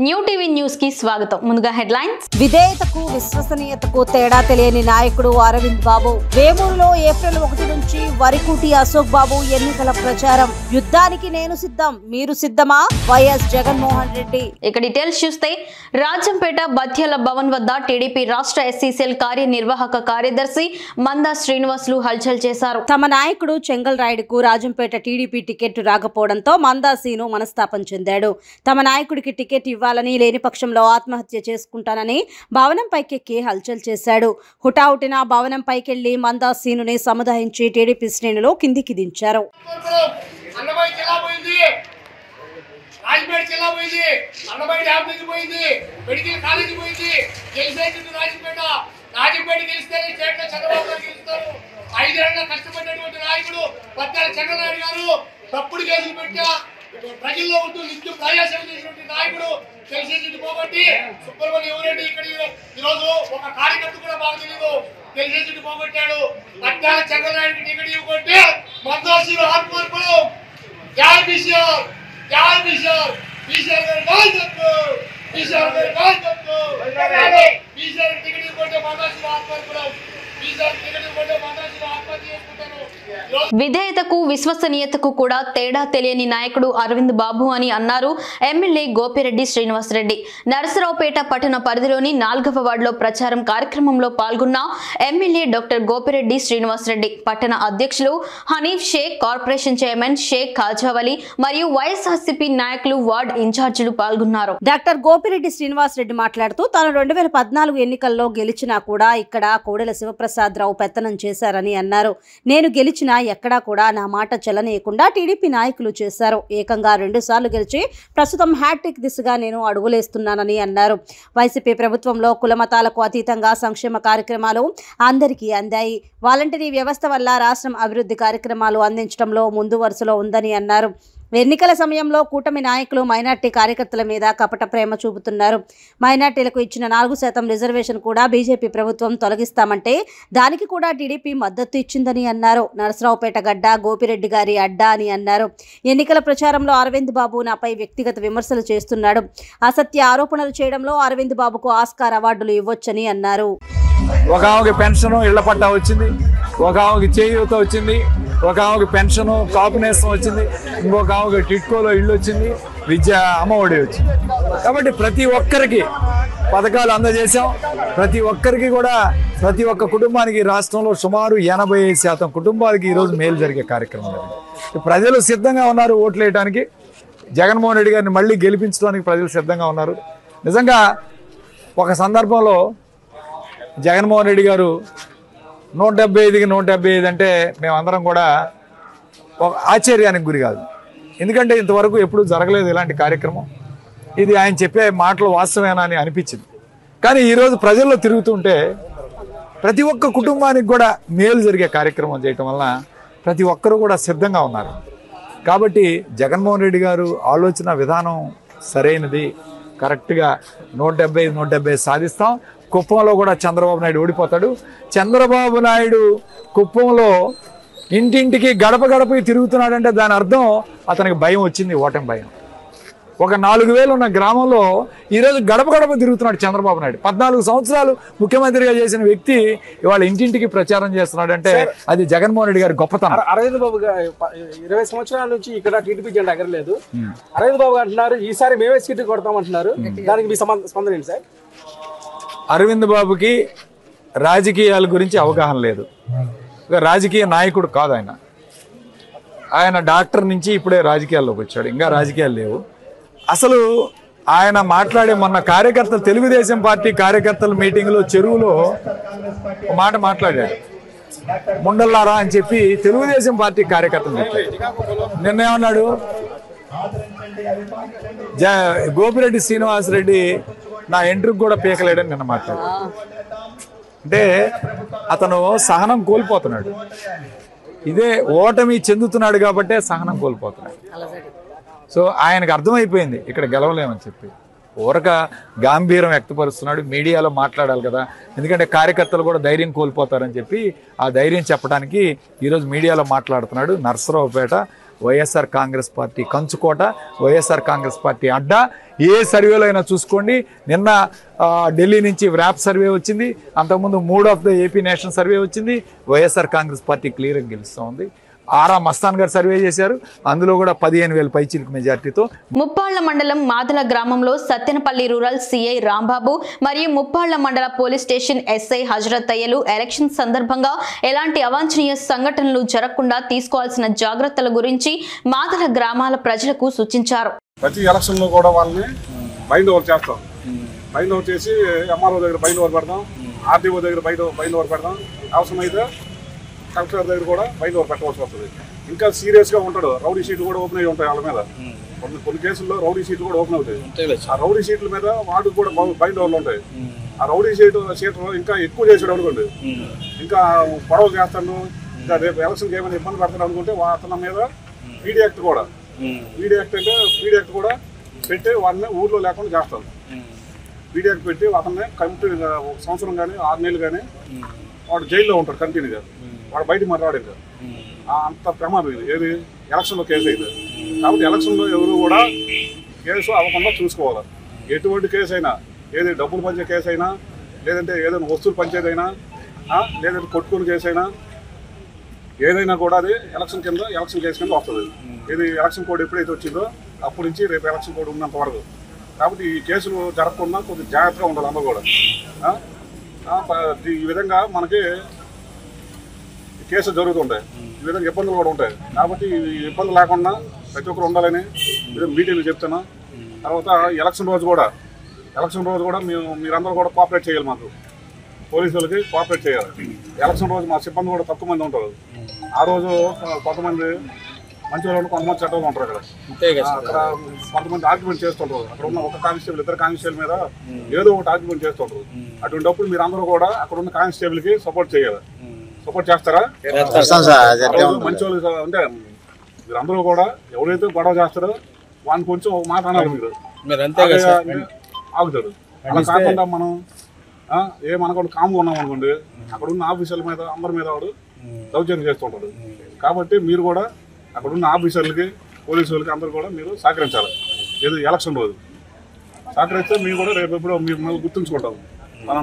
New TV news కి స్వాగతం. ముందుగా హెడ్లైన్స్. విధేయతకు విశ్వసనీయతకు తేడా తెలియని నాయకుడు అరవింద్ బాబు. వేమూరులో ఏప్రిల్ 1 నుంచి వరికుటి అశోక్ బాబు ఎన్నికల ప్రచారం. యుద్ధానికి నేను సిద్ధం, మీరు సిద్ధమా? వైఎస్ జగన్మోహన్ రెడ్డి. ఇక డీటెయిల్స్ చూస్తే రాజంపేట బత్యాల భవన్ వద్ద టీడీపీ రాష్ట్ర ఎస్సీ సెల్ కార్యనిర్వాహక కార్యదర్శి మందా శ్రీనివాసులు హల్చల్ చేశారు. తమ నాయకుడు చెంగల్ రాయుడుకు రాజంపేట టీడీపీ టికెట్ రాకపోవడంతో మందా సీను మనస్తాపం చెందాడు. తమ నాయకుడికి టికెట్ ఇవ్వాలని, లేని పక్షంలో ఆత్మహత్య చేసుకుంటానని భవనం పైకెక్కి హల్చల్ చేశాడు. హుటాహుటిన భవనం పైకెళ్లి మందా సీనుని సముదాయించి టీడీపీ శ్రేణులు కిందికి దించారు. ప్రజల్లో ఉంటూ నిత్యం ప్రయాసం చేసినటువంటి నాయకుడు తెలిసేది పోగొట్టి సుబ్రహ్మణ్యం ఎవరెడ్డి ఇక్కడ ఈరోజు ఒక కార్యకర్త కూడా బాగా తెలియదు తెలిసేది పోగొట్టాడు. పట్టాల చంద్రనాయుడికి టికెట్ ఇవ్వకొట్టి మందాసీలు ఆత్మర్పణం. జై బీసీఆర్, జై బీసీఆర్, బీసీఆర్ గారి నాయకత్వం, బీసీఆర్ గారి నాయకత్వం. బీసీఆర్ టికెట్ ఇవ్వకొట్టి మందాసీలు ఆత్మర్పణం. బీసీఆర్ టికెట్ ఇవ్వకొట్టి మందాసీలు ఆత్మహత్య చేసుకుంటారు. విధేయతకు విశ్వసనీయతకు కూడా తేడా తెలియని నాయకుడు అరవింద్ బాబు అని అన్నారు ఎమ్మెల్యే గోపిరెడ్డి శ్రీనివాసరెడ్డి. నరసరావుపేట పట్టణ పరిధిలోని 4వ వార్డులో ప్రచారం కార్యక్రమంలో పాల్గొన్న ఎమ్మెల్యే డాక్టర్ గోపిరెడ్డి శ్రీనివాసరెడ్డి, పట్టణ అధ్యక్షులు హనీఫ్ షేక్, కార్పొరేషన్ చైర్మన్ షేక్ ఖాజావలి మరియు వైఎస్ఆర్సీపీ నాయకులు, వార్డు ఇన్ఛార్జీలు పాల్గొన్నారు. డాక్టర్ గోపిరెడ్డి శ్రీనివాసరెడ్డి మాట్లాడుతూ తాను 2014 ఎన్నికల్లో గెలిచినా కూడా ఇక్కడ కోడెల శివప్రసాద్ రావు పెత్తనం చేశారని అన్నారు. నేను గెలిచినా ఎక్కడా కూడా నా మాట చెల్లనీయకుండా టీడీపీ నాయకులు చేశారు. ఏకంగా 2 సార్లు గెలిచి ప్రస్తుతం హ్యాట్రిక్ దిశగా నేను అడుగులేస్తున్నానని అన్నారు. వైసీపీ ప్రభుత్వంలో కులమతాలకు అతీతంగా సంక్షేమ కార్యక్రమాలు అందరికీ అందాయి. వాలంటరీ వ్యవస్థ వల్ల రాష్ట్రం అభివృద్ధి కార్యక్రమాలు అందించడంలో ముందు వరుసలో ఉందని అన్నారు. ఎన్నికల సమయంలో కూటమి నాయకులు మైనార్టీ కార్యకర్తల మీద కపట ప్రేమ చూపుతున్నారు. మైనార్టీలకు ఇచ్చిన 4% రిజర్వేషన్ కూడా బీజేపీ ప్రభుత్వం తొలగిస్తామంటే దానికి కూడా టీడీపీ మద్దతు ఇచ్చిందని అన్నారు. నరసరావుపేట గడ్డ గోపిరెడ్డి గారి అడ్డా అని అన్నారు. ఎన్నికల ప్రచారంలో అరవింద్ బాబు నాపై వ్యక్తిగత విమర్శలు చేస్తున్నాడు. అసత్య ఆరోపణలు చేయడంలో అరవింద్ బాబుకు ఆస్కార్ అవార్డులు ఇవ్వొచ్చని అన్నారు. ఒక ఆమెకి పెన్షన్, ఇళ్ల పట్టా వచ్చింది, ఒక ఆమెకి చేయూత వచ్చింది, ఒక ఆమెకి పెన్షన్ కాపునేసం వచ్చింది, ఇంకొక ఆమెకి టిట్కోలో ఇల్లు వచ్చింది, విద్య అమ్మఒడి వచ్చింది. కాబట్టి ప్రతి ఒక్కరికి పథకాలు అందజేశాం. ప్రతి ఒక్కరికి కూడా ప్రతి ఒక్క కుటుంబానికి రాష్ట్రంలో సుమారు 85% కుటుంబాలకి ఈరోజు మేలు జరిగే కార్యక్రమం. ప్రజలు సిద్ధంగా ఉన్నారు ఓట్లు వేయడానికి. జగన్మోహన్ రెడ్డి గారిని మళ్ళీ గెలిపించడానికి ప్రజలు సిద్ధంగా ఉన్నారు. నిజంగా ఒక సందర్భంలో జగన్మోహన్ రెడ్డి గారు 175కి 175 అంటే మేమందరం కూడా ఒక ఆశ్చర్యానికి గురి కాదు. ఎందుకంటే ఇంతవరకు ఎప్పుడు జరగలేదు ఇలాంటి కార్యక్రమం. ఇది ఆయన చెప్పే మాటలు వాస్తవేనా అని అనిపించింది. కానీ ఈరోజు ప్రజల్లో తిరుగుతుంటే ప్రతి ఒక్క కుటుంబానికి కూడా మేలు జరిగే కార్యక్రమం చేయటం వల్ల ప్రతి ఒక్కరూ కూడా సిద్ధంగా ఉన్నారు. కాబట్టి జగన్మోహన్ రెడ్డి గారు ఆలోచన విధానం సరైనది. కరెక్ట్గా 175 సాధిస్తాం. కుప్పంలో కూడా చంద్రబాబు నాయుడు ఓడిపోతాడు. చంద్రబాబు నాయుడు కుప్పంలో ఇంటింటికి గడప గడపకి తిరుగుతున్నాడంటే దాని అర్థం అతనికి భయం వచ్చింది, ఓటమి భయం. ఒక 4000 ఉన్న గ్రామంలో ఈరోజు గడప గడప తిరుగుతున్నాడు చంద్రబాబు నాయుడు. 14 సంవత్సరాలు ముఖ్యమంత్రిగా చేసిన వ్యక్తి ఇవాళ ఇంటింటికి ప్రచారం చేస్తున్నాడు అంటే అది జగన్మోహన్ రెడ్డి గారి గొప్పతనం. అరవింద్ బాబు 20 సంవత్సరాల నుంచి ఇక్కడ టీడీపీ జెండా ఎగరలేదు. అరవింద్ బాబు అంటున్నారు ఈసారి మేమే సీటు కొడతామంటున్నారు. దానికి మీ స్పందన ఏంటి సార్? అరవింద్ బాబుకి రాజకీయాల గురించి అవగాహన లేదు. రాజకీయ నాయకుడు కాదు ఆయన. ఆయన డాక్టర్ నుంచి ఇప్పుడే రాజకీయాల్లోకి వచ్చాడు. ఇంకా రాజకీయాలు లేవు. అసలు ఆయన మాట్లాడే మొన్న కార్యకర్తలు, తెలుగుదేశం పార్టీ కార్యకర్తల మీటింగ్లో చెరువులో ఒక మాట మాట్లాడాడు. ముండల్లారా అని చెప్పి తెలుగుదేశం పార్టీ కార్యకర్తలు చెప్పాడు. నిన్నేమన్నాడు? గోపిరెడ్డి శ్రీనివాసరెడ్డి నా ఎంట్రుకు కూడా పీకలేడని నిన్న మాట్లాడు. అంటే అతను సహనం కోల్పోతున్నాడు. ఇదే ఓటమి చెందుతున్నాడు కాబట్టే సహనం కోల్పోతున్నాడు. సో ఆయనకు అర్థమైపోయింది ఇక్కడ గెలవలేమని చెప్పి. ఊరక గాంభీర్యం వ్యక్తపరుస్తున్నాడు. మీడియాలో మాట్లాడాలి కదా, ఎందుకంటే కార్యకర్తలు కూడా ధైర్యం కోల్పోతారని చెప్పి ఆ ధైర్యం చెప్పడానికి ఈరోజు మీడియాలో మాట్లాడుతున్నాడు. నరసరావుపేట వైఎస్ఆర్ కాంగ్రెస్ పార్టీ కంచుకోట, వైఎస్ఆర్ కాంగ్రెస్ పార్టీ అడ్డా. ఏ సర్వేలో అయినా చూసుకోండి. నిన్న ఢిల్లీ నుంచి వ్రాప్ సర్వే వచ్చింది, అంతకుముందు mood of the AP national survey వచ్చింది. వైఎస్ఆర్ కాంగ్రెస్ పార్టీ క్లియర్గా గెలుస్తూ ఉంది. ఆరా మస్తాన్ గారు సర్వే చేశారు, అందులో కూడా 15,000 పైచిలకు మెజార్టీతో. ముప్పాళ్ల మండలం మాదల గ్రామంలో సత్తెనపల్లి రూరల్ సిఐ రాంబాబు మరియు ముప్పాళ్ల మండల police station SI Hazrat Ayyalu election సందర్భంగా ఎలాంటి అవాంఛనీయ సంఘటనలు జరగకుండా తీసుకోవాల్సిన జాగ్రత్తల గురించి మాదల గ్రామాల ప్రజలకు సూచించారు. ప్రతి ఎలక్షన్ లో కూడా వాళ్ళని బైండ్ ఓవర్ చేస్తాం. బైండ్ ఓవర్ చేసి ఎంఆర్ఓ దగ్గర బైండ్ ఓవర్ పెడతాం, ఆర్డీఓ దగ్గర బైండ్ ఓవర్ పెడతాం. అవసరమైతే కలెక్టర్ దగ్గర కూడా బైండ్ ఓవర్ పెట్టవలసి వస్తుంది. ఇంకా సీరియస్గా ఉంటాడు. రౌడీ షీట్లు కూడా ఓపెన్ అయ్యి ఉంటాయి వాళ్ళ మీద. కొన్ని కేసుల్లో రౌడీ షీట్లు కూడా ఓపెన్ అవుతాయి. ఆ రౌడీ షీట్ల మీద వాటికి కూడా బైండ్ ఓవర్లు ఉంటాయి. ఆ రౌడీ షీట్లు ఇంకా ఎక్కువ చేసాడు అనుకోండి, ఇంకా గొడవలు చేస్తాడు, ఇంకా రేపు ఎలక్షన్కి ఏమైనా ఇబ్బంది పడతాడు అనుకుంటే అతని మీద పీడీ యాక్ట్ కూడా పీడీ యాక్ట్ కూడా పెట్టి వాడిని ఊర్లో లేకుండా చేస్తాను. పీడీ యాక్ట్ పెట్టి అతన్ని కంటిన్యూగా 1 సంవత్సరం కానీ 6 నెలలు కానీ వాడు జైల్లో ఉంటాడు కంటిన్యూగా. వాడు బయట మాట్లాడు ఇంకా అంత ప్రమాదం ఇది. ఏది ఎలక్షన్లో కేసు అయితే. కాబట్టి ఎలక్షన్లో ఎవరు కూడా కేసు అవ్వకుండా చూసుకోవాలి. ఎటువంటి కేసు అయినా, ఏది డబ్బులు పంచే కేసు అయినా, లేదంటే ఏదైనా వస్తువులు పంచేదైనా, లేదంటే కొట్టుకునే కేసు అయినా, ఏదైనా కూడా అది ఎలక్షన్ కేసు కింద వస్తుంది. ఇది ఎలక్షన్ కోడ్ ఎప్పుడైతే వచ్చిందో అప్పటి నుంచి రేపు ఎలక్షన్ కోడ్ ఉన్నంత వరకు. కాబట్టి ఈ కేసులు జరగకుండా కొద్దిగా జాగ్రత్తగా ఉండాలి అందరూ కూడా. ఈ విధంగా మనకి కేసులు జరుగుతుంటాయి, ఈ విధంగా ఇబ్బందులు కూడా ఉంటాయి. కాబట్టి ఈ ఇబ్బందులు లేకుండా ప్రతి ఒక్కరు ఉండాలని మీటింగ్లు చెప్తాను. తర్వాత ఎలక్షన్ రోజు కూడా మీరందరూ కూడా కోఆపరేట్ చేయాలి. మాకు పోలీసు వాళ్ళకి కోఆపరేట్ చేయాలి. ఎలక్షన్ రోజు మా సిబ్బంది కూడా తక్కువ మంది ఉంటారు. ఆ రోజు కొంతమంది మంచి వాళ్ళు, కొంతమంది చెడ్డలు ఉంటారు. అక్కడ కొంతమంది ఆర్గ్యుమెంట్ చేస్తుంటారు. అక్కడ ఉన్న ఒక కానిస్టేబుల్ 2 కానిస్టేబుల్ మీద ఏదో ఒకటి ఆర్గ్యుమెంట్ చేస్తుంటారు. అటువంటిప్పుడు మీరందరూ కూడా అక్కడ ఉన్న కానిస్టేబుల్కి సపోర్ట్ చేయాలి. సపోర్ట్ చేస్తారా? మంచి వాళ్ళు అంటే మీరందరూ కూడా ఎవరైతే గొడవ చేస్తారో వాడిని కొంచెం ఒక మాట అన్నారు. మీరు ఆగుతాడు. అలా కాకుండా మనం ఏమనుకోండి కామ్గా ఉన్నాం అనుకోండి, అక్కడ ఉన్న ఆఫీసర్ల మీద అందరి మీద వాడు దౌర్జన్యం చేస్తుంటాడు. కాబట్టి మీరు కూడా అక్కడ ఉన్న ఆఫీసర్లకి, పోలీసు వాళ్ళకి అందరూ కూడా మీరు సహకరించాలి. ఏదో ఎలక్షన్ రోజు సహకరిస్తే మేము కూడా రేపు ఎప్పుడో మేము గుర్తుంచుకుంటాం. మన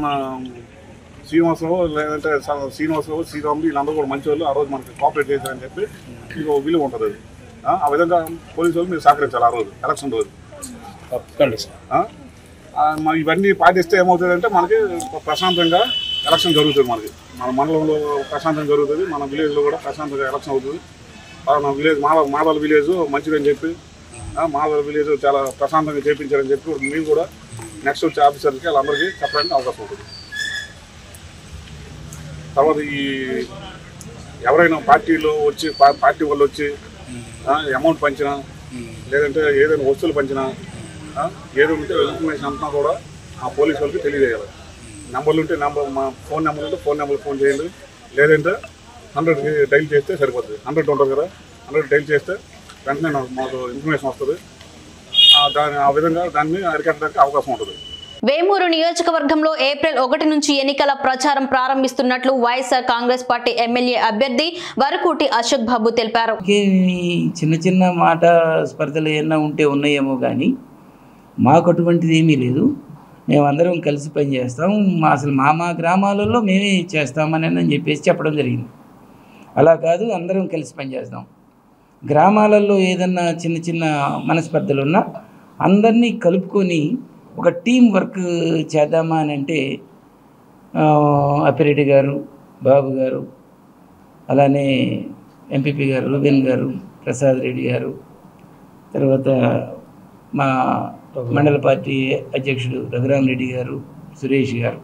శ్రీనివాసరావు లేదంటే శ్రీనివాసరావు, శ్రీరాములు వీళ్ళందరూ కూడా మంచి వాళ్ళు, ఆ రోజు మనకి కోఆపరేట్ చేశారని చెప్పి మీకు విలువ ఉంటుంది. అది ఆ విధంగా పోలీసు వాళ్ళు మీరు సహకరించాలి ఆ రోజు ఎలక్షన్ రోజు. ఇవన్నీ పాటిస్తే ఏమవుతుందంటే మనకి ప్రశాంతంగా ఎలక్షన్ జరుగుతుంది. మన మండలంలో ప్రశాంతంగా జరుగుతుంది, మన విలేజ్లో కూడా ప్రశాంతంగా ఎలక్షన్ అవుతుంది. మన విలేజ్ మాదల విలేజ్ మంచిదని చెప్పి, మాదల విలేజ్ చాలా ప్రశాంతంగా చేయించారని చెప్పి మీరు కూడా నెక్స్ట్ వచ్చే ఆఫీసర్కి వాళ్ళందరికీ చెప్పడానికి అవకాశం ఉంటుంది. తర్వాత ఈ ఎవరైనా పార్టీ వాళ్ళు వచ్చి అమౌంట్ పంచినా, లేదంటే ఏదైనా వస్తువులు పంచినా, ఏదో ఉంటే ఇన్ఫర్మేషన్ అంతా కూడా ఆ పోలీసు వాళ్ళకి తెలియజేయాలి. నెంబర్లు ఉంటే మా ఫోన్ నెంబర్ ఉంటే ఫోన్ నెంబర్కి ఫోన్ చేయండి, లేదంటే 100కి డైల్ చేస్తే సరిపోతుంది. 100 ఉంటుంది కదా, 100 డైల్ చేస్తే వెంటనే మాకు ఇన్ఫర్మేషన్ వస్తుంది. ఆ విధంగా దాన్ని అరికట్టడానికి అవకాశం ఉంటుంది. వేమూరు నియోజకవర్గంలో ఏప్రిల్ 1 నుంచి ఎన్నికల ప్రచారం ప్రారంభిస్తున్నట్లు వైఎస్ఆర్ కాంగ్రెస్ పార్టీ ఎమ్మెల్యే అభ్యర్థి వరకూటి అశోక్ బాబు తెలిపారు. చిన్న మాట స్పర్ధలు ఏమైనా ఉంటే ఉన్నాయేమో కానీ మాకు అటువంటిది ఏమీ లేదు. మేమందరం కలిసి పనిచేస్తాం. అసలు మా గ్రామాలలో మేమే చేస్తామని చెప్పేసి చెప్పడం జరిగింది. అలా కాదు, అందరం కలిసి పనిచేస్తాం. గ్రామాలలో ఏదన్నా చిన్న మనస్పర్ధలు ఉన్నా అందరినీ కలుపుకొని ఒక టీం వర్క్ చేద్దామా అని అంటే అప్పిరెడ్డి గారు, బాబు గారు, అలానే ఎంపీపీ గారు రూబెన్ గారు, ప్రసాద్ రెడ్డి గారు, తర్వాత మా మండల పార్టీ అధ్యక్షుడు రఘురామరెడ్డి గారు, సురేష్ గారు,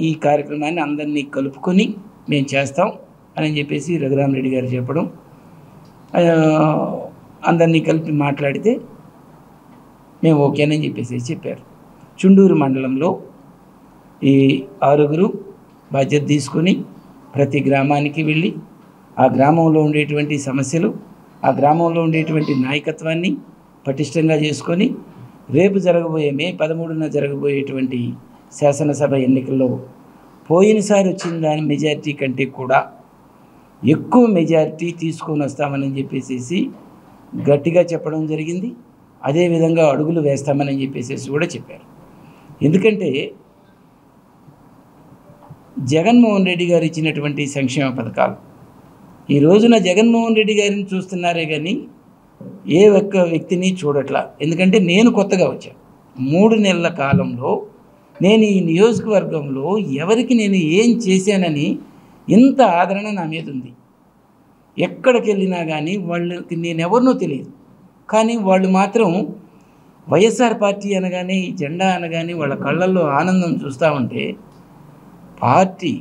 ఈ కార్యక్రమాన్ని అందరినీ కలుపుకొని మేము చేస్తాం అని చెప్పేసి రఘురామరెడ్డి గారు చెప్పడం, అందరినీ కలిపి మాట్లాడితే మేము ఓకేనని చెప్పారు. చుండూరు మండలంలో ఈ 6గురు బాధ్యత తీసుకొని ప్రతి గ్రామానికి వెళ్ళి ఆ గ్రామంలో ఉండేటువంటి సమస్యలు, ఆ గ్రామంలో ఉండేటువంటి నాయకత్వాన్ని పటిష్టంగా చేసుకొని రేపు జరగబోయే మే 13న జరగబోయేటువంటి శాసనసభ ఎన్నికల్లో పోయినసారి వచ్చిన దాని మెజారిటీ కంటే కూడా ఎక్కువ మెజారిటీ తీసుకొని వస్తామని చెప్పేసి గట్టిగా చెప్పడం జరిగింది. అదేవిధంగా అడుగులు వేస్తామని చెప్పేసి కూడా చెప్పారు. ఎందుకంటే జగన్మోహన్ రెడ్డి గారు ఇచ్చినటువంటి సంక్షేమ పథకాలు ఈ రోజున జగన్మోహన్ రెడ్డి గారిని చూస్తున్నారే కానీ ఏ ఒక్క వ్యక్తిని చూడట్లా. ఎందుకంటే నేను కొత్తగా వచ్చాను. 3 నెలల కాలంలో నేను ఈ నియోజకవర్గంలో ఎవరికి నేను ఏం చేశానని ఇంత ఆదరణ నా మీద ఉంది. ఎక్కడికి వెళ్ళినా కానీ వాళ్ళకి నేను ఎవరినో తెలియదు, కానీ వాళ్ళు మాత్రం వైఎస్ఆర్ పార్టీ అనగానే, ఈ జెండా అనగానే వాళ్ళ కళ్ళల్లో ఆనందం చూస్తూ ఉంటే పార్టీ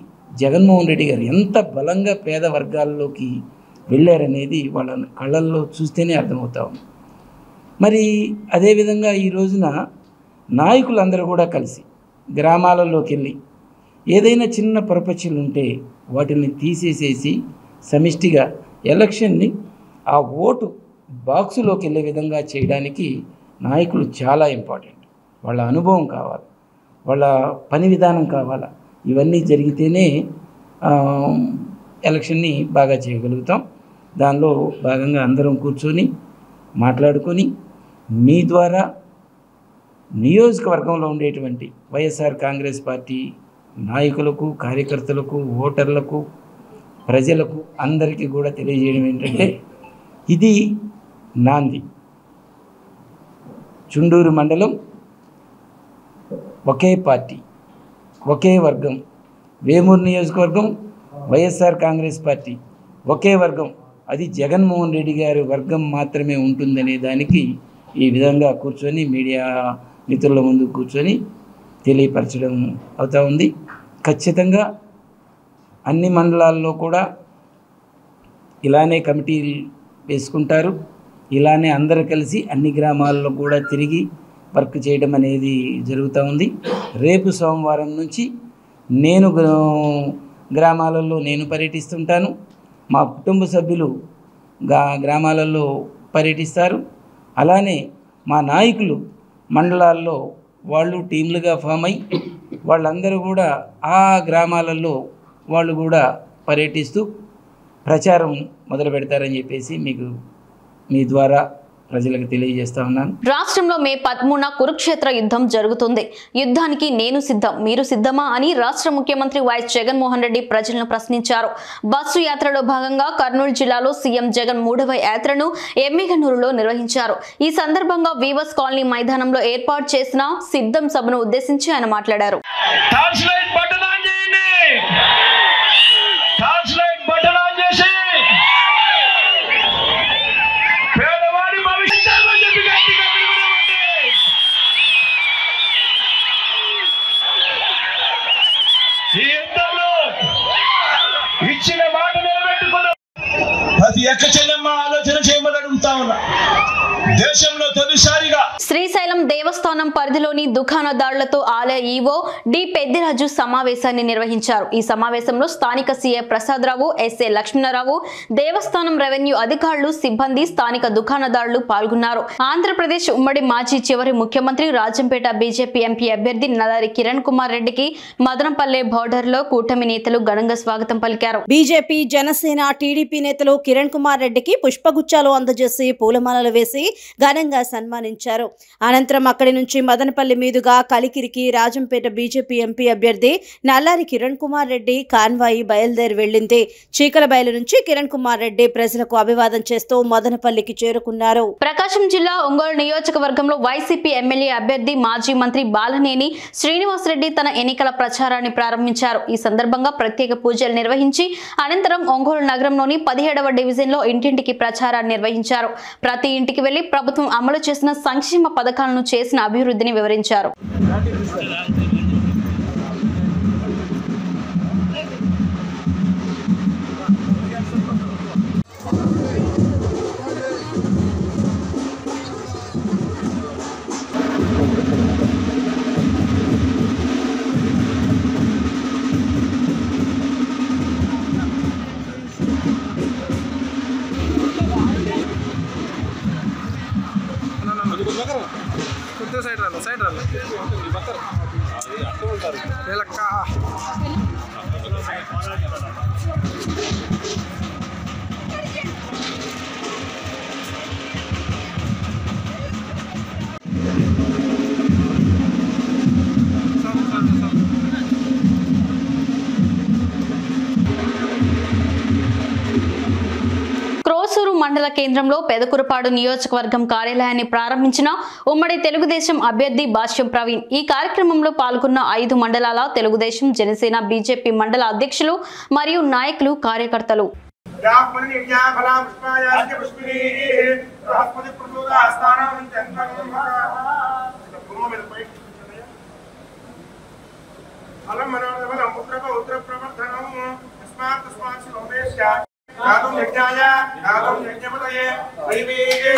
జగన్మోహన్ రెడ్డి గారు ఎంత బలంగా పేద వర్గాల్లోకి వెళ్ళారనేది వాళ్ళ కళ్ళల్లో చూస్తేనే అర్థమవుతా ఉంది. మరి అదేవిధంగా ఈ రోజున నాయకులందరూ కూడా కలిసి గ్రామాలలోకి వెళ్ళి ఏదైనా చిన్న పొరపచ్చులు ఉంటే వాటిని తీసేసేసి సమిష్టిగా ఎలక్షన్ని ఆ ఓటు బాక్సులోకి వెళ్ళే విధంగా చేయడానికి నాయకులు చాలా ఇంపార్టెంట్. వాళ్ళ అనుభవం కావాలి, వాళ్ళ పని విధానం కావాలా. ఇవన్నీ జరిగితేనే ఎలక్షన్ని బాగా చేయగలుగుతాం. దానిలో భాగంగా అందరం కూర్చొని మాట్లాడుకొని మీ ద్వారా నియోజకవర్గంలో ఉండేటువంటి వైఎస్ఆర్ కాంగ్రెస్ పార్టీ నాయకులకు, కార్యకర్తలకు, ఓటర్లకు, ప్రజలకు అందరికీ కూడా తెలియజేయడం ఏంటంటే ఇది నాంది. చుండూరు మండలం ఒకే పార్టీ, ఒకే వర్గం. వేమూరు నియోజకవర్గం వైఎస్ఆర్ కాంగ్రెస్ పార్టీ ఒకే వర్గం. అది జగన్మోహన్ రెడ్డి గారి వర్గం మాత్రమే ఉంటుందనే దానికి ఈ విధంగా కూర్చొని మీడియా మిత్రుల ముందు కూర్చొని తెలియపరచడం అవుతూ ఉంది. ఖచ్చితంగా అన్ని మండలాల్లో కూడా ఇలానే కమిటీ వేసుకుంటారు. ఇలానే అందరూ కలిసి అన్ని గ్రామాల్లో కూడా తిరిగి వర్క్ చేయడం అనేది జరుగుతూ ఉంది. రేపు సోమవారం నుంచి నేను గ్రామాలలో నేను పర్యటిస్తుంటాను. మా కుటుంబ సభ్యులు గ్రామాలలో పర్యటిస్తారు. అలానే మా నాయకులు మండలాల్లో వాళ్ళు టీంలుగా ఫామ్ అయ్యి వాళ్ళందరూ కూడా ఆ గ్రామాలలో వాళ్ళు కూడా పర్యటిస్తూ ప్రచారం మొదలు పెడతారని చెప్పేసి మీకు మీ ద్వారా ప్రజలకు తెలియజేస్తా ఉన్నాను. రాష్ట్రంలో మే 13న కురుక్షేత్ర యుద్ధం జరుగుతుంది. యుద్ధానికి నేను సిద్ధం, మీరు సిద్ధమా అని రాష్ట్ర ముఖ్యమంత్రి వైఎస్ జగన్మోహన్ రెడ్డి ప్రజలను ప్రశ్నించారు. బస్సు యాత్రలో భాగంగా కర్నూలు జిల్లాలో సీఎం జగన్ 3వ యాత్రను ఎమ్మిగనూరులో నిర్వహించారు. ఈ సందర్భంగా వీవర్స్ కాలనీ మైదానంలో ఏర్పాటు చేసిన సిద్ధం సభను ఉద్దేశించి ఆయన మాట్లాడారు. ఇచ్చిన మాట నిలబెట్టుకున్నాం. ప్రతి ఎక్క చెల్లెమ్మ ఆలోచన చేయమని అడుగుతా ఉన్నా. దేశంలో తొలిసారిగా శ్రీశైలం దేవస్థానం పరిధిలోని దుకాణదారులతో ఆలయ ఈవో డి పెద్దిరాజు సమావేశాన్ని నిర్వహించారు. ఈ సమావేశంలో స్థానిక సీఏ ప్రసాదరావు, ఎస్ఏ లక్ష్మణరావు, దేవస్థానం రెవెన్యూ అధికారులు, సిబ్బంది, స్థానిక దుకాణదారులు పాల్గొన్నారు. ఆంధ్రప్రదేశ్ ఉమ్మడి మాజీ చివరి ముఖ్యమంత్రి రాజంపేట బీజేపీ ఎంపీ అభ్యర్థి నల్లారి కిరణ్ కుమార్ రెడ్డికి మదనపల్లె బోర్డర్లో కూటమి నేతలు ఘనంగా స్వాగతం పలికారు. బీజేపీ, జనసేన, టీడీపీ నేతలు కిరణ్ కుమార్ రెడ్డికి పుష్పగుచ్చాలు అందజేసి పూలమాలలు వేసి ఘనంగా సన్మానించారు. అనంతరం అక్కడి నుంచి మదనపల్లి మీదుగా కలికిరికి రాజంపేట బీజేపీ ఎంపీ అభ్యర్థి నల్లారి కిరణ్ కుమార్ రెడ్డి కాన్వాయి బయలుదేరి వెళ్లింది. చీకలబయలు నుంచి కిరణ్ కుమార్ రెడ్డి ప్రజలకు అభివాదం చేస్తూ మదనపల్లికి చేరుకున్నారు. ప్రకాశం జిల్లా ఒంగోలు నియోజకవర్గంలో వైసీపీ ఎమ్మెల్యే అభ్యర్థి మాజీ మంత్రి బాలనేని శ్రీనివాసరెడ్డి తన ఎన్నికల ప్రచారాన్ని ప్రారంభించారు. ఈ సందర్భంగా ప్రత్యేక పూజలు నిర్వహించి అనంతరం ఒంగోలు నగరంలోని 17వ డివిజన్లో ఇంటింటికి ప్రచారాన్ని నిర్వహించారు. ప్రతి ఇంటికి వెళ్లి ప్రభుత్వం అమలు చేసిన సంక్షేమ పథకాలను, చేసిన అభివృద్ధిని వివరించారు. సైడ్ రాళ్ళు క్రోసూరు మండల కేంద్రంలో పెదకురపాడు నియోజకవర్గం కార్యాలయాన్ని ప్రారంభించిన ఉమ్మడి తెలుగుదేశం అభ్యర్థి భాష్యం ప్రవీణ్. ఈ కార్యక్రమంలో పాల్గొన్న 5 మండలాల తెలుగుదేశం, జనసేన, బీజేపీ మండల అధ్యక్షులు మరియు నాయకులు, కార్యకర్తలు. गातुं यज्ञाय गातुं यज्ञपतये दैवीये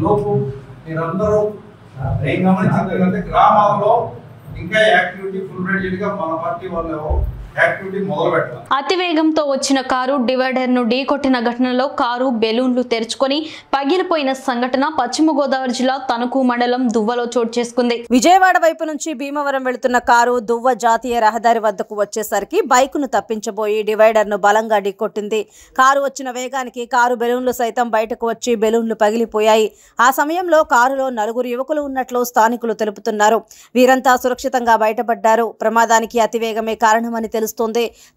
లోపు మీరందరూ ఏం గమనించిందంటే గ్రామాల్లో ఇంకా యాక్టివిటీ ఫుల్ ఫ్లెడ్జ్డ్ గా మన పార్టీ వాళ్ళు యాక్టివిటీ మొదలు పెట్టాలి. అతివేగంతో వచ్చిన కారు డివైడర్ ను ఢీకొట్టిన ఘటనలో కారు బెలూన్లు తెరుచుకొని పగిలిపోయిన సంఘటన పశ్చిమ గోదావరి జిల్లా తణుకు మండలం దువ్వలో చోటు చేసుకుంది. విజయవాడ వైపు నుంచి భీమవరం వెళుతున్న కారు దువ్వ జాతీయ రహదారి వద్దకు వచ్చేసరికి బైకును తప్పించబోయి డివైడర్ ను బలంగా ఢీకొట్టింది. కారు వచ్చిన వేగానికి కారు బెలూన్లు సైతం బయటకు వచ్చి బెలూన్లు పగిలిపోయాయి. ఆ సమయంలో కారులో 4 యువకులు ఉన్నట్లు స్థానికులు తెలుపుతున్నారు. వీరంతా సురక్షితంగా బయటపడ్డారు. ప్రమాదానికి అతివేగమే కారణమని తెలుస్తుంది.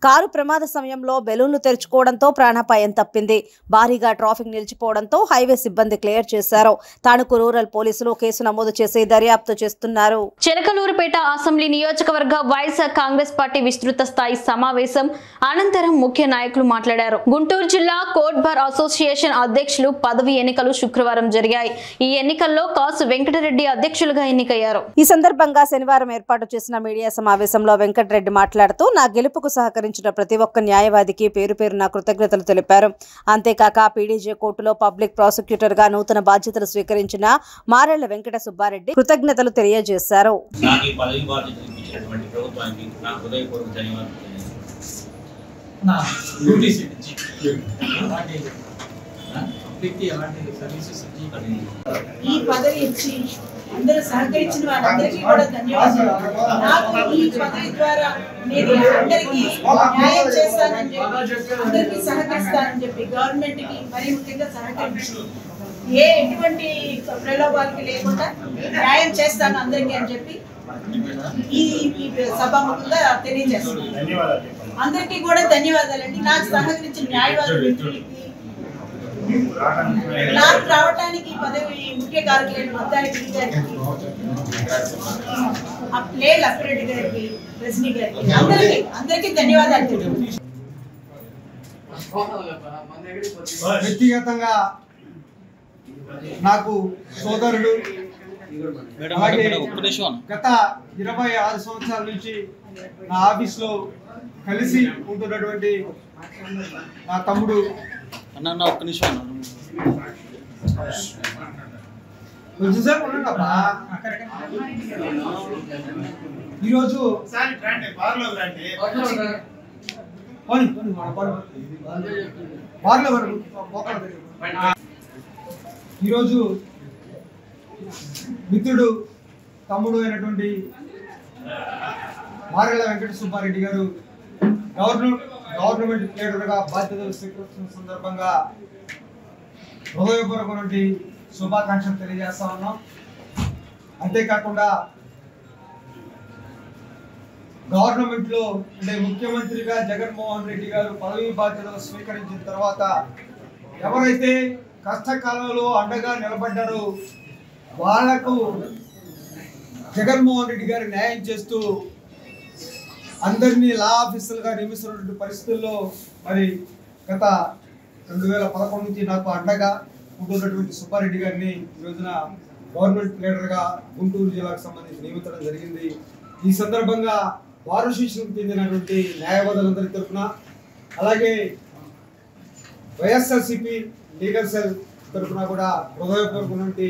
కారు ప్రమాద సమయంలో బెలూన్లు తెరుచుకోవడంతో ప్రాణాపాయం తప్పింది. భారీగా ట్రాఫిక్ నిలిచిపోవడంతో హైవే సిబ్బంది క్లియర్ చేశారు. తణుకు రూరల్ పోలీసులు కేసు నమోదు చేసి దర్యాప్తు చేస్తున్నారు. చిలకలూరుపేట అసెంబ్లీ నియోజకవర్గ వైఎస్ఆర్ కాంగ్రెస్ పార్టీ విస్తృత స్థాయి సమావేశం అనంతరం ముఖ్య నాయకులు మాట్లాడారు. గుంటూరు జిల్లా కోర్ట్ బార్ అసోసియేషన్ అధ్యక్షులు పదవి ఎన్నికలు శుక్రవారం జరిగాయి. ఈ ఎన్నికల్లో కాసు వెంకటరెడ్డి అధ్యక్షులుగా ఎన్నికయ్యారు. ఈ సందర్భంగా శనివారం ఏర్పాటు చేసిన మీడియా సమావేశంలో వెంకటరెడ్డి మాట్లాడుతూ నా గెలుపుకు సహకరించిన ప్రతి ఒక్క న్యాయవాదికి పేరు పేరున కృతజ్ఞతలు తెలిపారు. అంతేకాక పీడీజే కోర్టులో పబ్లిక్ ప్రాసిక్యూటర్ గా నూతన బాధ్యతలు స్వీకరించిన మారెళ్ల వెంకట సుబ్బారెడ్డి కృతజ్ఞతలు తెలియజేశారు. ఈ పదవి ఇచ్చి అందరూ సహకరించిన వాళ్ళందరికీ కూడా ధన్యవాదాలు. నాకు ఈ పదవి ద్వారా నేను అందరికీ న్యాయం చేస్తానని చెప్పి అందరికీ సహకరిస్తానని చెప్పి గవర్నమెంట్ కి మరీ ముఖ్యంగా సహకరించి ఎటువంటి ప్రలోభాలకి లేకుండా న్యాయం చేస్తాను అందరికీ అని చెప్పి ఈ సభాముఖంగా తెలియజేస్తున్నాను. అందరికీ కూడా ధన్యవాదాలండి. నాకు సహకరించిన న్యాయవాదులు నాకు రావడానికి పదవి ముఖ్య కారకులైన మొత్తానికి గారికి, లక్ష్మిరెడ్డి గారికి, రజనీ గారికి అందరికీ ధన్యవాదాలు. వ్యక్తిగతంగా నాకు సోదరుడు గత 26 సంవత్సరాల నుంచి నా ఆఫీస్లో కలిసి ఉంటున్నటువంటి నా తమ్ముడు కొంచెంసేపు ఉండమ్మా. ఈరోజు ఈరోజు మిత్రుడు తమ్ముడు అయినటువంటి మారెళ్ల వెంకట సుబ్బారెడ్డి గారు గవర్నమెంట్ లీడర్గా బాధ్యతలు స్వీకరిస్తున్న సందర్భంగా హృదయపూర్వకమైనటువంటి శుభాకాంక్షలు తెలియజేస్తా ఉన్నాం. అంతేకాకుండా గవర్నమెంట్లో అంటే ముఖ్యమంత్రిగా జగన్మోహన్ రెడ్డి గారు పదవి బాధ్యతలు స్వీకరించిన తర్వాత ఎవరైతే కష్టకాలంలో అండగా నిలబడ్డారో వాళ్లకు జగన్మోహన్ రెడ్డి గారు న్యాయం చేస్తూ అందరినీ లా ఆఫీసర్లుగా నియమిస్తున్నటువంటి పరిస్థితుల్లో మరి గత 2011 నుంచి నాకు అండగా ఉంటున్నటువంటి సుబ్బారెడ్డి గారిని ఈ రోజున గవర్నమెంట్ లీడర్గా గుంటూరు జిల్లాకు సంబంధించి నియమించడం జరిగింది. ఈ సందర్భంగా బార్ అసోసియేషన్కు చెందినటువంటి న్యాయవాదులందరి తరఫున అలాగే వైఎస్ఆర్సీపీ లీగల్ సెల్ తరఫున కూడా హృదయపూర్వకమైనటువంటి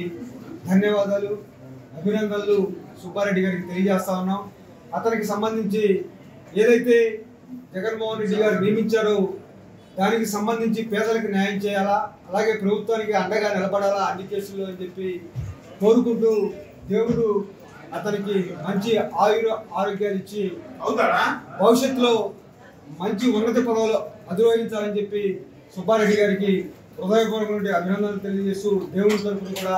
ధన్యవాదాలు అభినందనలు సుబ్బారెడ్డి గారికి తెలియజేస్తా ఉన్నాం. అతనికి సంబంధించి ఏదైతే జగన్మోహన్ రెడ్డి గారు నియమించారో దానికి సంబంధించి పేదలకు న్యాయం చేయాలా, అలాగే ప్రభుత్వానికి అండగా నిలబడాలా అన్ని కేసుల్లో అని చెప్పి కోరుకుంటూ దేవుడు అతనికి మంచి ఆరోగ్యాలు ఇచ్చి భవిష్యత్తులో మంచి ఉన్నత పదవులు అధిరోహించాలని చెప్పి సుబ్బారెడ్డి గారికి హృదయపూర్వకమైన అభినందనలు తెలియజేస్తూ దేవుని తరపున కూడా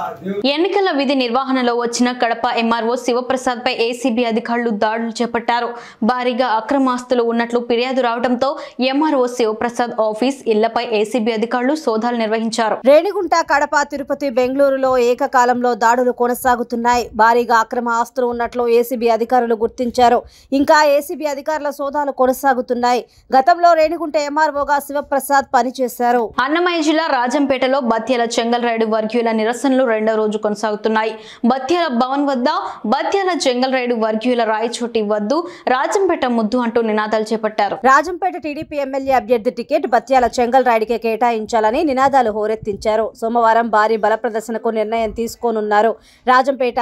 ఎన్నికల విధి నిర్వహణలో వచ్చిన కడప ఎంఆర్ఓ శివప్రసాద్ పై ఏసీబీ అధికారులు దాడులు చేపట్టారు. భారీగా అక్రమాస్తులు ఉన్నట్లు ఫిర్యాదు రావడంతో ఎంఆర్ఓ శివప్రసాద్ ఆఫీస్ ఇళ్లపై ఏసీబీ అధికారులు సోదాలు నిర్వహించారు. రేణిగుంట, కడప, తిరుపతి, బెంగళూరులో ఏకకాలంలో దాడులు కొనసాగుతున్నాయి. భారీగా అక్రమ ఆస్తులు ఉన్నట్లు ఏసీబీ అధికారులు గుర్తించారు. ఇంకా ఏసీబీ అధికారుల సోదాలు కొనసాగుతున్నాయి. గతంలో రేణిగుంట ఎంఆర్ఓగా శివప్రసాద్ పనిచేశారు. అన్నమయ్య జిల్లా రాజంపేటలో బత్యాల చెంగల్రాయుడు వర్గీయుల నిరసనలు రెండో రోజు కొనసాగుతున్నాయి. బత్యాల భవన్ వద్ద బత్యాల చెంగల్రాయుడు వర్గీయుల రాయచోటి వద్దు రాజంపేట ముద్దు అంటూ నినాదాలు చేపట్టారు. రాజంపేట టీడీపీ ఎమ్మెల్యే అభ్యర్థి టికెట్ బత్యాల చెంగల్రాయుడికే కేటాయించాలని నినాదాలు హోరెత్తించారు. సోమవారం భారీ బల ప్రదర్శనకు నిర్ణయం తీసుకోనున్నారు. రాజంపేట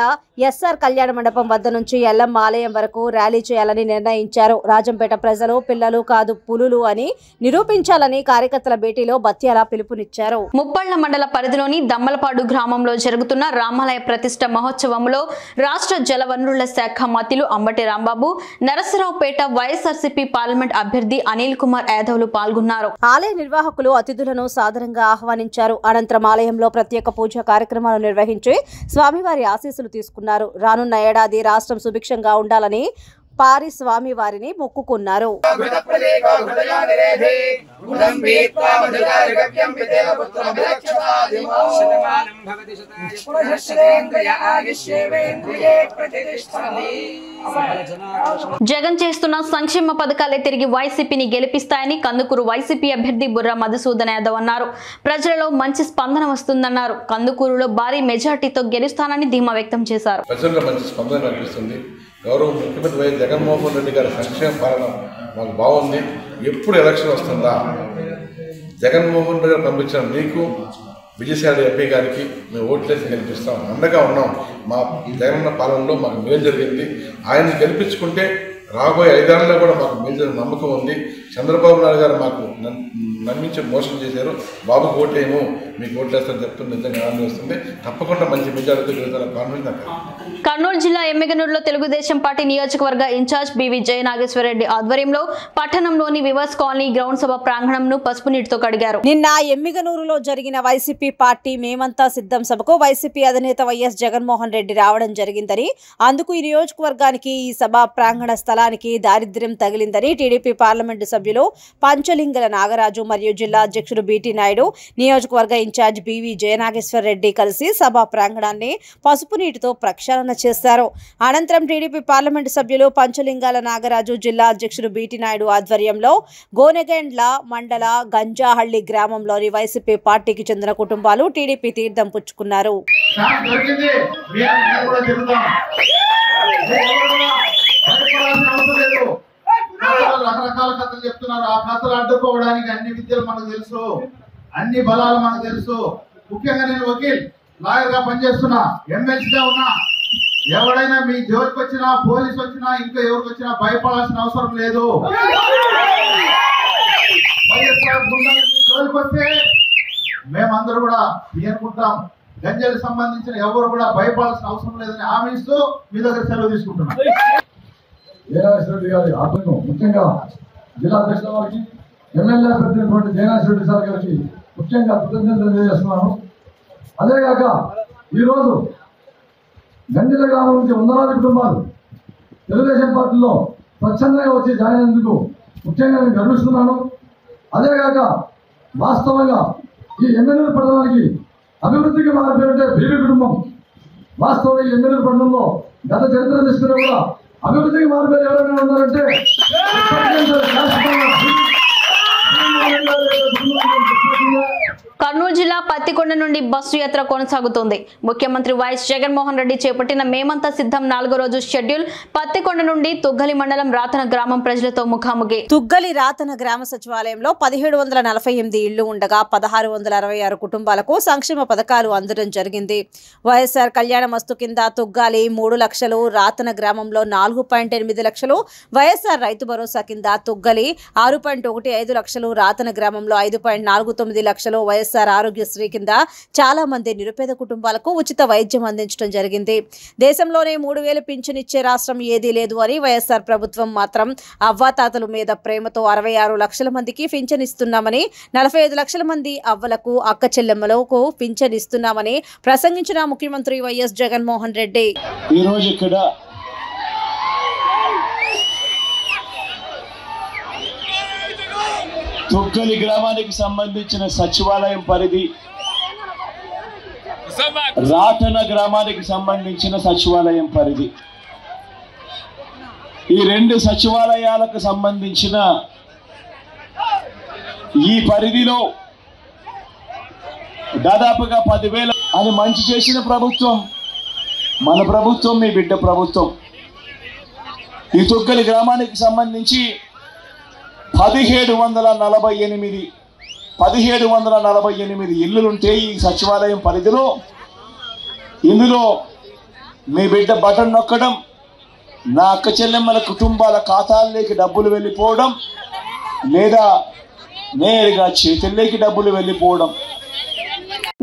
ఎస్ఆర్ కళ్యాణ మండపం వద్ద నుంచి ఎల్లమ్మ ఆలయం వరకు ర్యాలీ చేయాలని నిర్ణయించారు. రాజంపేట ప్రజలు పిల్లలు కాదు పులులు అని నిరూపించాలని కార్యకర్తల భేటీలో బత్యాల పిలుపునిచ్చారు. ముప్పళ్ల మండల పరిధిలోని దమ్మలపాడు గ్రామంలో జరుగుతున్న రామాలయ ప్రతిష్ట మహోత్సవంలో రాష్ట్ర జలవనరుల శాఖ మంత్రులు అంబటి రాంబాబు, నరసరావుపేట వైఎస్ఆర్సీపీ పార్లమెంట్ అభ్యర్థి అనిల్ కుమార్ యాదవ్లు పాల్గొన్నారు. ఆలయ నిర్వాహకులు అతిథులను సాదరంగా ఆహ్వానించారు. అనంతరం ఆలయంలో ప్రత్యేక పూజా కార్యక్రమాలు నిర్వహించి స్వామివారి ఆశీస్సులు తీసుకున్నారు. రానున్న ఏడాది రాష్ట్రం సుభిక్షంగా ఉండాలని పారి స్వామి వారిని మొక్కుకున్నారు. జగన్ చేస్తున్న సంక్షేమ పథకాలే తిరిగి వైసీపీని గెలిపిస్తాయని కందుకూరు వైసీపీ అభ్యర్థి బుర్రా మధుసూదన్ యాదవ్ అన్నారు. ప్రజలలో మంచి స్పందన వస్తుందన్నారు. కందుకూరులో భారీ మెజార్టీతో గెలుస్తానని ధీమా వ్యక్తం చేశారు. గౌరవ ముఖ్యమంత్రి వైఎస్ జగన్మోహన్ రెడ్డి గారి సంక్షేమ పాలన మాకు బాగుంది. ఎప్పుడు ఎలక్షన్ వస్తుందా, జగన్మోహన్ రెడ్డి గారు పంపించిన మీకు విజయసాయి ఎంపీ గారికి మేము ఓట్లేసి గెలిపిస్తాం, అండగా ఉన్నాం. మా జగనన్న పాలనలో మాకు మేలు జరిగింది. ఆయన్ని గెలిపించుకుంటే రాబోయే 5 ఏళ్లలో కూడా మాకు మేలు జరిగిన నమ్మకం ఉంది. చంద్రబాబు నాయుడు గారు మాకు నమ్మించి మోసం చేశారు. బాబుకు ఓట్లేమో మీకు ఓట్లేస్తారని చెప్తుంది. నిజంగా ఆనందం వస్తుంది. తప్పకుండా మంచి మెజారిటీ గెలుస్తారని కాన్ఫిడెన్స్. కర్నూలు జిల్లా ఎమ్మిగనూరులో తెలుగుదేశం పార్టీ నియోజకవర్గ ఇన్ఛార్జ్ బివి జయ నాగేశ్వరరెడ్డి ఆధ్వర్యంలో పట్టణంలోని వివర్స్ కాలనీ గ్రౌండ్ సభ ప్రాంగణంను పసుపు నీటితో కడిగారు. నిన్న ఎమ్మిగనూరులో జరిగిన వైసీపీ పార్టీ మేమంతా సిద్ధం సభకు వైసీపీ అధినేత వైఎస్ జగన్మోహన్ రెడ్డి రావడం జరిగిందని, అందుకు ఈ నియోజకవర్గానికి ఈ సభ ప్రాంగణ స్థలానికి దారిద్ర్యం తగిలిందని టీడీపీ పార్లమెంటు సభ్యులు పంచలింగల నాగరాజు మరియు జిల్లా అధ్యక్షుడు బీటీ నాయుడు, నియోజకవర్గ ఇన్ఛార్జ్ బివి జయనాగేశ్వరరెడ్డి కలిసి సభా ప్రాంగణాన్ని పసుపు నీటితో ప్రక్షాళన చేశారు. అనంతరం టీడీపీ పార్లమెంటు సభ్యులు పంచలింగాల నాగరాజు, జిల్లా అధ్యక్షుడు బీటీ నాయుడు ఆధ్వర్యంలో గోనెగండ్ల మండల గంజాహళ్లి గ్రామంలోని వైసీపీ పార్టీకి చెందిన కుటుంబాలు టీడీపీ తీర్థం పుచ్చుకున్నారు. రకరకాల కథలు చెప్తున్నారు. ఆ కథలు అడ్డుకోవడానికి అన్ని విద్యలు మనకు తెలుసు, అన్ని బలాలు మనకు తెలుసు. ముఖ్యంగా నేను వకీల్ లాయర్ గా పనిచేస్తున్నా, ఎమ్మెల్సీగా ఉన్నా. ఎవడైనా మీ జోలికి వచ్చినా, పోలీసు వచ్చినా, ఇంకా ఎవరికి వచ్చినా భయపడాల్సిన అవసరం లేదు. జోలికి వస్తే మేమందరూ కూడా అనుకుంటాం. గంజాలకు సంబంధించిన ఎవరు కూడా భయపడాల్సిన అవసరం లేదని హామీ ఇస్తూ మీ దగ్గర సెలవు తీసుకుంటున్నాం. జయనాగేశ్వరరెడ్డి గారి ఆధ్వర్యంలో ముఖ్యంగా జిల్లా అధ్యక్షుల వారికి, ఎమ్మెల్యే అభ్యర్థి జయనాగేశ్వరరెడ్డి సార్ గారికి ముఖ్యంగా కృతజ్ఞతలు తెలియజేస్తున్నాను. అదేగాక ఈరోజు గంజల గ్రామం నుంచి వందలాది కుటుంబాలు తెలుగుదేశం పార్టీలో స్వచ్ఛందంగా వచ్చి జాయిన్ అయినందుకు ముఖ్యంగా నేను గర్విస్తున్నాను. అదేగాక వాస్తవంగా ఈ ఎమ్మెల్యేల పట్టణానికి అభివృద్ధికి మారిపోయింటే బీబీ కుటుంబం. వాస్తవం ఈ ఎమ్మెల్యేల పట్టణంలో గత చరిత్ర తీసుకుని కూడా అభివృద్ధికి మారిపోయి ఎవరైనా ఉన్నారంటే కర్నూలు జిల్లా పత్తికొండ నుండి బస్సు యాత్ర కొనసాగుతోంది. ముఖ్యమంత్రి వైఎస్ జగన్మోహన్ రెడ్డి చేపట్టిన మేమంతా సిద్ధం 4వ రోజు షెడ్యూల్ పత్తికొండ నుండి తుగ్గలి మండలం రాతన గ్రామం ప్రజలతో ముఖాముఖి. తుగ్గలి రాతన గ్రామ సచివాలయంలో 1748 ఇళ్లు ఉండగా 1666 కుటుంబాలకు సంక్షేమ పథకాలు అందడం జరిగింది. వైఎస్ఆర్ కళ్యాణ మస్తు కింద తుగ్గాలి 3 లక్షలు, రాతన గ్రామంలో 4.8 లక్షలు, వైఎస్ఆర్ రైతు భరోసా కింద తుగ్గలి 6.15 లక్షలు, రాతన గ్రామంలో 5.49 లక్షలు, వైఎస్ఆర్ ఆరోగ్యశ్రీ కింద చాలా మంది నిరుపేద కుటుంబాలకు ఉచిత వైద్యం అందించడం జరిగింది. దేశంలోనే 3000 పింఛన్ ఇచ్చే రాష్ట్రం ఏదీ లేదు అని వైఎస్ఆర్ ప్రభుత్వం మాత్రం అవ్వాతాతల మీద ప్రేమతో 66 లక్షల మందికి పింఛన్ ఇస్తున్నామని, 45 లక్షల మంది అవ్వలకు అక్క చెల్లెమ్మలకు పింఛన్ ఇస్తున్నామని ప్రసంగించిన ముఖ్యమంత్రి వైఎస్ జగన్మోహన్ రెడ్డి ఈ రోజు ఇక్కడ తుగ్గలి గ్రామానికి సంబంధించిన సచివాలయం పరిధి, రాటన గ్రామానికి సంబంధించిన సచివాలయం పరిధి, ఈ 2 సచివాలయాలకు సంబంధించిన ఈ పరిధిలో దాదాపుగా 10,000 అని మంచి చేసిన ప్రభుత్వం మన ప్రభుత్వం, మీ బిడ్డ ప్రభుత్వం. ఈ తుగ్గలి గ్రామానికి సంబంధించి 1748 ఇల్లులుంటే ఈ సచివాలయం పరిధిలో, ఇందులో మీ బిడ్డ బటన్ నొక్కడం, నా అక్క చెల్లెమ్మల కుటుంబాల ఖాతాల్లోకి డబ్బులు వెళ్ళిపోవడం, లేదా నేరుగా చేతుల్లోకి డబ్బులు వెళ్ళిపోవడం.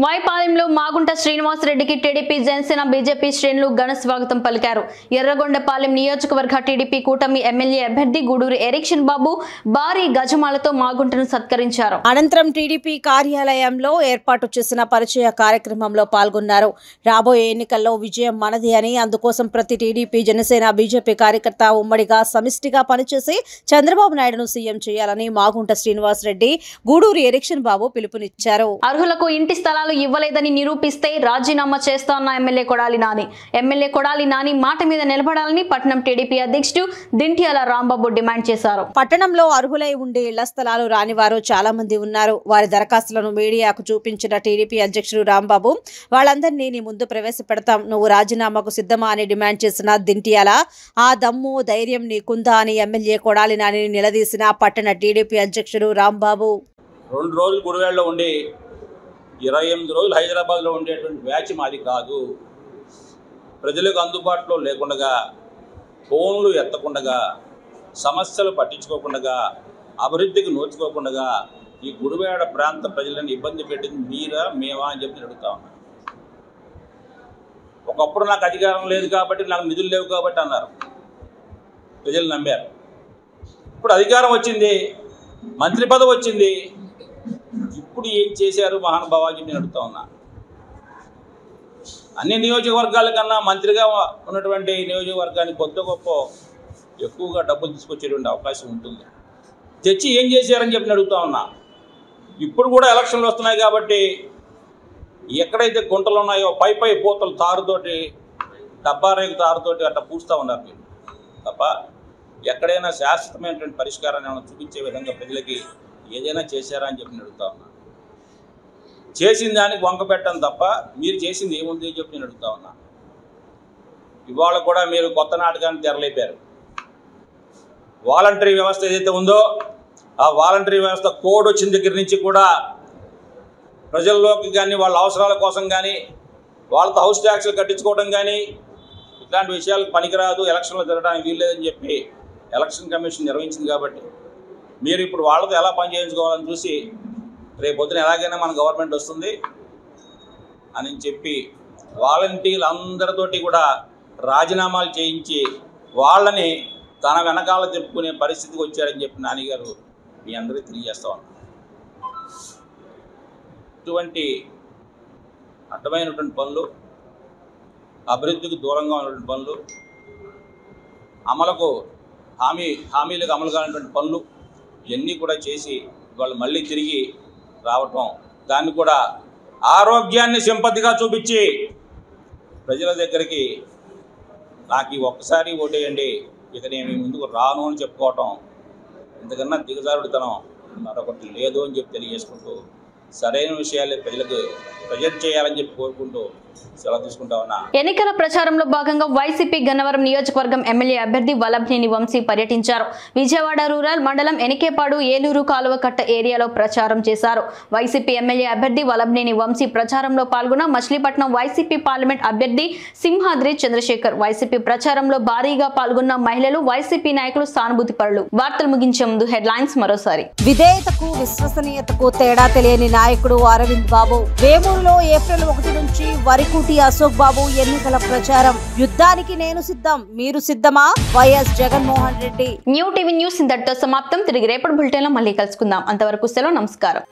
వైపాలెంలో మాగుంట శ్రీనివాసరెడ్డికి టీడీపీ, జనసేన, బీజేపీ శ్రేణులు ఘన స్వాగతం పలికారు. ఎర్రగొండపాలెం నియోజకవర్గ టీడీపీ కూటమి ఎమ్మెల్యే అభ్యర్థి గూడూరు ఎరిక్షన్ బాబు భారీ గజమాలతో మాగుంటను సత్కరించారు. అనంతరం టీడీపీ కార్యాలయంలో ఏర్పాటు చేసిన పరిచయ కార్యక్రమంలో పాల్గొన్నారు. రాబోయే ఎన్నికల్లో విజయం మనది అని, అందుకోసం ప్రతి టీడీపీ, జనసేన, బీజేపీ కార్యకర్త ఉమ్మడిగా సమిష్టిగా పనిచేసి చంద్రబాబు నాయుడును సీఎం చేయాలని మాగుంట శ్రీనివాసరెడ్డి, గూడూరు ఎరిక్షన్ బాబు పిలుపునిచ్చారు. అర్హులకు ఇంటి స్థలాలు ఇవ్వలేదని నిరూపిస్తే రాజీనామా చేస్తాన్న ఎమ్మెల్యే కొడాలి నాని. ఎమ్మెల్యే కొడాలి నాని మాట మీద నిలబడాలని పట్టణం టీడీపీ అధ్యక్షుడు దింట్యాల రాంబాబు డిమాండ్ చేశారు. పట్టణంలో అర్హులై ఉండే ఇళ్ల స్థలాలు రాని వారు చాలా మంది ఉన్నారు. వారి దరఖాస్తులను మీడియాకు చూపించిన టీడీపీ అధ్యక్షుడు రాంబాబు, వాళ్ళందరినీ నీ ముందు ప్రవేశపెడతాం, నువ్వు రాజీనామాకు సిద్ధమా అని డిమాండ్ చేసిన దింట్యాల, ఆ దమ్ము ధైర్యం నీకుందా అని ఎమ్మెల్యే కొడాలి నానిని నిలదీసిన పట్టణ టీడీపీ అధ్యక్షుడు రాంబాబు. 2 రోజులు గుడివాడలో ఉండి 28 రోజులు హైదరాబాద్లో ఉండేటువంటి బ్యాచ్ మాది కాదు. ప్రజలకు అందుబాటులో లేకుండా, ఫోన్లు ఎత్తకుండా, సమస్యలు పట్టించుకోకుండా, అభివృద్ధికి నోచుకోకుండా ఈ గుడివాడ ప్రాంత ప్రజలను ఇబ్బంది పెట్టింది మీరా మేమా అని చెప్పి అడుగుతా ఉన్నా. ఒకప్పుడు నాకు అధికారం లేదు కాబట్టి, నాకు నిధులు లేవు కాబట్టి అన్నారు, ప్రజలు నమ్మారు. ఇప్పుడు అధికారం వచ్చింది, మంత్రి పదవి వచ్చింది, ఇప్పుడు ఏం చేశారు మహానుభావాజీ నేను అడుగుతా ఉన్నా. అన్ని నియోజకవర్గాల కన్నా మంత్రిగా ఉన్నటువంటి నియోజకవర్గానికి కొద్ది గొప్ప ఎక్కువగా డబ్బులు తీసుకొచ్చేటువంటి అవకాశం ఉంటుంది. తెచ్చి ఏం చేశారని చెప్పి అడుగుతా ఉన్నా. ఇప్పుడు కూడా ఎలక్షన్లు వస్తున్నాయి కాబట్టి ఎక్కడైతే గుంటలు ఉన్నాయో పై పూతలు తారుతోటి, డబ్బా రేగు తారుతోటి అట్లా పూస్తూ ఉన్నారు మీరు తప్ప ఎక్కడైనా శాశ్వతమైనటువంటి పరిష్కారాన్ని ఏమైనా చూపించే విధంగా ప్రజలకి ఏదైనా చేశారా అని చెప్పి అడుగుతా ఉన్నా. చేసిన దానికి వంక పెట్టడం తప్ప మీరు చేసింది ఏముంది అని చెప్పి నేను అడుగుతా ఉన్నా. ఇవాళ కూడా మీరు కొత్త నాటకాన్ని తెరలేపారు. వాలంటరీ వ్యవస్థ ఏదైతే ఉందో ఆ వాలంటరీ వ్యవస్థ కోడ్ వచ్చిన దగ్గర నుంచి కూడా ప్రజల్లోకి కానీ, వాళ్ళ అవసరాల కోసం కానీ, వాళ్ళతో హౌస్ ట్యాక్స్లు కట్టించుకోవడం కానీ ఇట్లాంటి విషయాలకు పనికిరాదు, ఎలక్షన్లో జరగడానికి వీల్లేదని చెప్పి ఎలక్షన్ కమిషన్ నిర్వహించింది. కాబట్టి మీరు ఇప్పుడు వాళ్ళతో ఎలా పని చేయించుకోవాలని చూసి రేపు పొద్దున ఎలాగైనా మన గవర్నమెంట్ వస్తుంది అని చెప్పి వాలంటీర్లు అందరితోటి కూడా రాజీనామాలు చేయించి వాళ్ళని తన వెనకాల చెప్పుకునే పరిస్థితికి వచ్చారని చెప్పి నానిగారు మీ అందరికీ తెలియజేస్తా ఉన్నారు. ఇటువంటి అడ్డమైనటువంటి పనులు, అభివృద్ధికి దూరంగా ఉన్నటువంటి పనులు, హామీలకు అమలు కానటువంటి పనులు ఇవన్నీ కూడా చేసి వాళ్ళు మళ్ళీ తిరిగి రావటం దాన్ని కూడా ఆరోగ్యాన్ని సింపతిగా చూపించి ప్రజల దగ్గరికి నాకు ఈ ఒక్కసారి ఓటేయండి, ఇక నేను మీ ముందుకు రాను అని చెప్పుకోవటం ఇంతకన్నా దిగజారుడుతనం మరొకటి లేదు అని చెప్పి తెలియజేసుకుంటూ సరైన విషయాలు ప్రజలకు ప్రజెంట్ చేయాలని చెప్పి కోరుకుంటూ సెలవు తీసుకుంటా ఉన్నా. ఎన్నికల ప్రచారంలో భాగంగా వైసీపీ గన్నవరం నియోజకవర్గం ఎమ్మెల్యే అభ్యర్థి వల్లభనేని వంశీ పర్యటించారు. విజయవాడ రూరల్ మండలం ఎనికేపాడు ఏలూరు కాలువకట్ట ఏరియాలో ప్రచారం చేశారు. వైసీపీ ఎమ్మెల్యే అభ్యర్థి వల్లభనేని వంశీ ప్రచారంలో పాల్గొన్న మచిలీపట్నం వైసీపీ పార్లమెంట్ అభ్యర్థి సింహాద్రి చంద్రశేఖర్, వైసీపీ ప్రచారంలో భారీగా పాల్గొన్న మహిళలు, వైసీపీ నాయకులు, సానుభూతి పరులు. వార్తలు ముగించే ముందు హెడ్లైన్స్ మరోసారి. విధేయతకు విశ్వసనీయతకు తేడా తెలియని నాయకుడు అరవింద్ బాబు. వేమూరులో ఏప్రిల్ 1 నుంచి వరికుటి అశోక్ బాబు ఎన్నికల ప్రచారం. యుద్ధానికి నేను సిద్ధం, మీరు సిద్ధమా? YS Jaganmohan Reddy. New TV news ఇంతటితో సమాప్తం. తిరిగి రేపటి బులెటిన్లో మళ్ళీ కలుసుకుందాం. అంతవరకు సెలవు, నమస్కారం.